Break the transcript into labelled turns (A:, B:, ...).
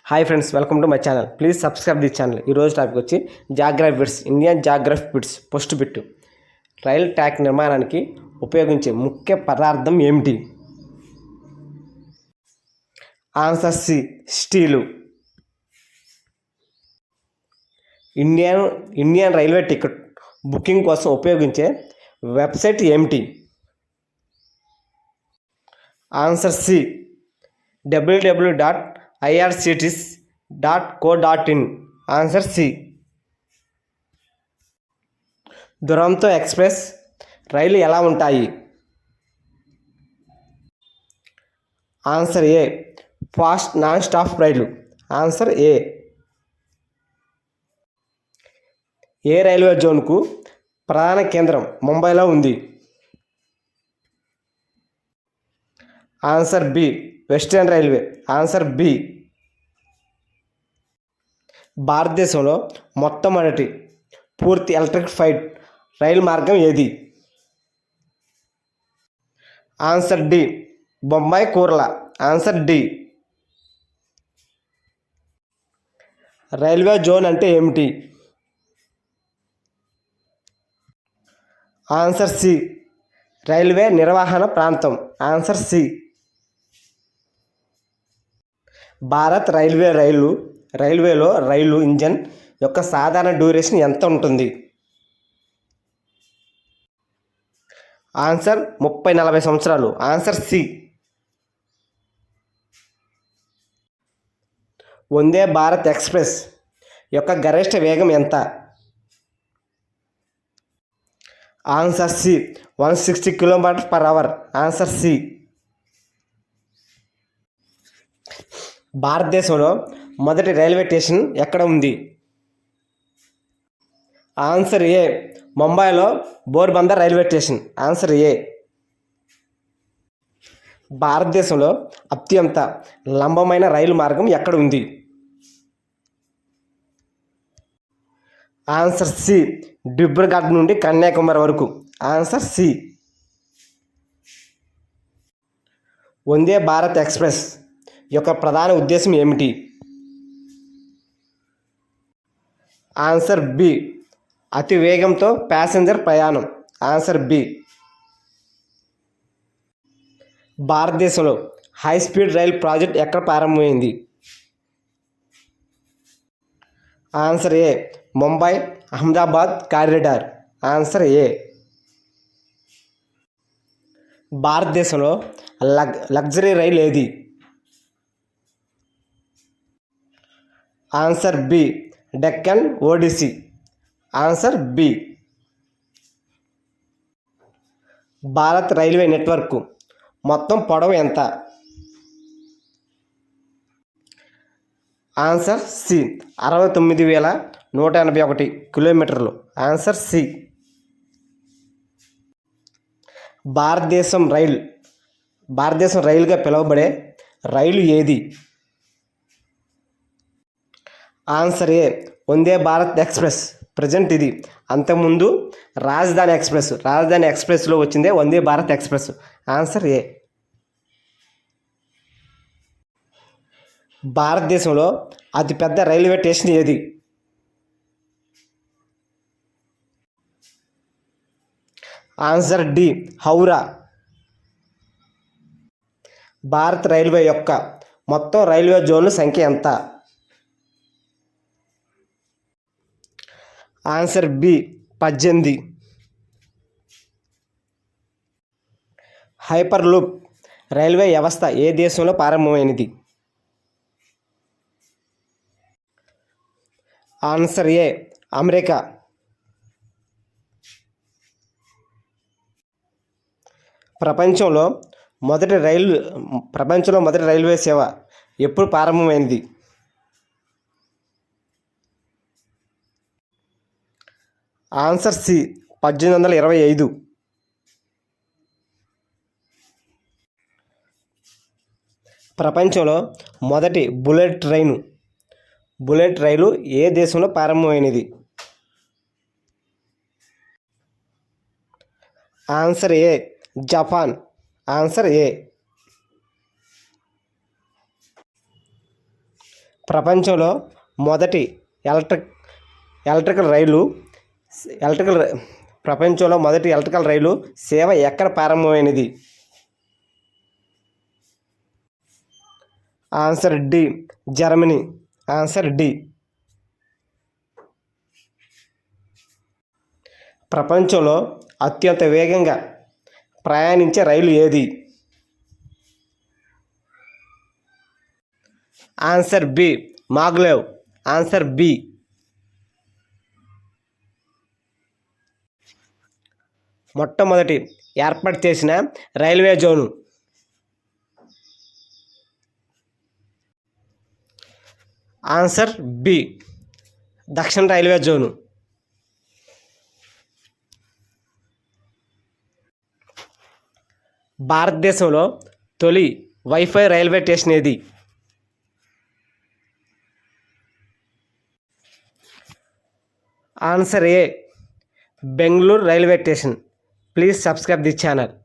A: Hi friends, welcome to my channel. Please subscribe the channel. ఈరోజు topic వచ్చి geography bits, Indian geography bits first bit. Rail track నిర్మాణానికి ఉపయోగించే ముఖ్య పదార్థం ఏమిటి? Answer C, steel. Indian railway ticket booking కోసం ఉపయోగించే వెబ్సైట్ ఏమిటి? Answer C, www.irctc.co.in. Answer C. Duronto express rail ఎలా ఉంటాయి? Answer A, fast non stop rail. Answer A. ఏ రైల్వే జోన్కు ప్రధాన కేంద్రం ముంబైలో ఉంది? Answer B, western railway. Answer B. భారతదేశంలో మొట్టమొదటి పూర్తి ఎలక్ట్రిఫైడ్ రైలు మార్గం ఏది? Answer D, Bombay Kurla. Answer D. Railway zone అంటే ఏమిటి? ఆన్సర్ సి, రైల్వే నిర్వహణ ప్రాంతం. Answer C. భారత్ రైల్వేలో రైలు ఇంజన్ యొక్క సాధారణ డ్యూరేషన్ ఎంత ఉంటుంది? ఆన్సర్ 30-40 సంవత్సరాలు. Answer C. Vande Bharat express యొక్క గరిష్ట వేగం ఎంత? Answer C, 160 km/h. Answer C. భారతదేశంలో మొదటి రైల్వే స్టేషన్ ఎక్కడ ఉంది? ఆన్సర్ ఏ, ముంబైలో Porbandar railway station. Answer A. భారతదేశంలో అత్యంత లంబమైన రైలు మార్గం ఎక్కడ ఉంది? ఆన్సర్ సి, డిబ్రూగఢ్ నుండి కన్యాకుమారి వరకు. Answer C. Vande Bharat express యొక్క ప్రధాన ఉద్దేశం ఏమిటి? ఆన్సర్ బి, అతి వేగంతో ప్యాసింజర్ ప్రయాణం. Answer B. భారతదేశంలో హై స్పీడ్ రైల్ ప్రాజెక్ట్ ఎక్కడ ప్రారంభమైంది? Answer A, Mumbai Ahmedabad corridor. Answer A. భారతదేశంలో లగ్జరీ రైలు ఏది? Answer B, Deccan odyssey. Answer B. Bharat railway network మొత్తం పొడవు ఎంత? ఆన్సర్ సి, 69,181 కిలోమీటర్లు. Answer C. భారతదేశం రైలుగా పిలువబడే రైలు ఏది? Answer A, Vande Bharat express. Present ఇది. అంతకుముందు రాజధాని ఎక్స్ప్రెస్లో వచ్చిందే Vande Bharat express. Answer A. భారతదేశంలో అతిపెద్ద రైల్వే స్టేషన్ ఏది? Answer D, Howrah. Bharat railway యొక్క మొత్తం రైల్వే జోన్ల సంఖ్య ఎంత? Answer B, 18. Hyperloop railway వ్యవస్థ ఏ దేశంలో ప్రారంభమైనది? ఆన్సర్ ఏ, అమెరికా. ప్రపంచంలో మొదటి రైల్వే సేవ ఎప్పుడు ప్రారంభమైంది? Answer C, 1825. ప్రపంచంలో మొదటి బుల్లెట్ రైలు ఏ దేశంలో ప్రారంభమైనది? Answer A, Japan. Answer A. ప్రపంచంలో మొదటి ఎలక్ట్రికల్ రైలు ఎలక్ట్రికల్ ప్రపంచంలో మొదటి ఎలక్ట్రికల్ రైలు సేవ ఎక్కడ ప్రారంభమైనది? Answer D, Germany. Answer D. ప్రపంచంలో అత్యంత వేగంగా ప్రయాణించే రైలు ఏది? Answer B, maglev. Answer B. మొట్టమొదటి ఏర్పాటు చేసిన రైల్వే జోను? ఆన్సర్ బి, దక్షిణ రైల్వే జోను. భారతదేశంలో తొలి వైఫై రైల్వే స్టేషన్ ఏది? Answer A, Bengaluru railway station. Please subscribe the channel.